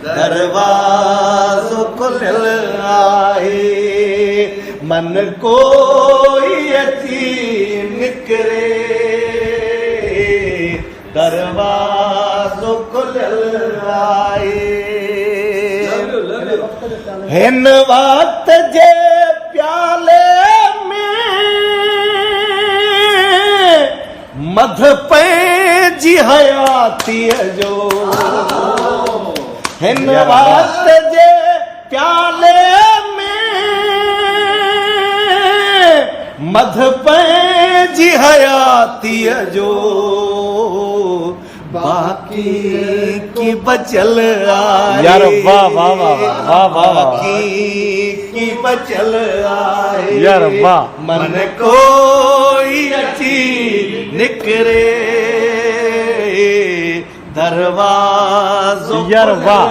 दरवाज़ो खुलियल आहे मन कोई अची निकिरे दरवाज़ो खुलियल आहे हिन वक्त जे प्याले में मध पंहिंजी हयातीअ जो हिन वक्त जे प्याले में मध पंहिंजी हयातीअ जो बाकी की बचल आहे यार वाह वाह वाह वाह वाह बाकी की बचल आहे यार वाह मन कोई अची निकिरे दरवाज़ो यार वाह।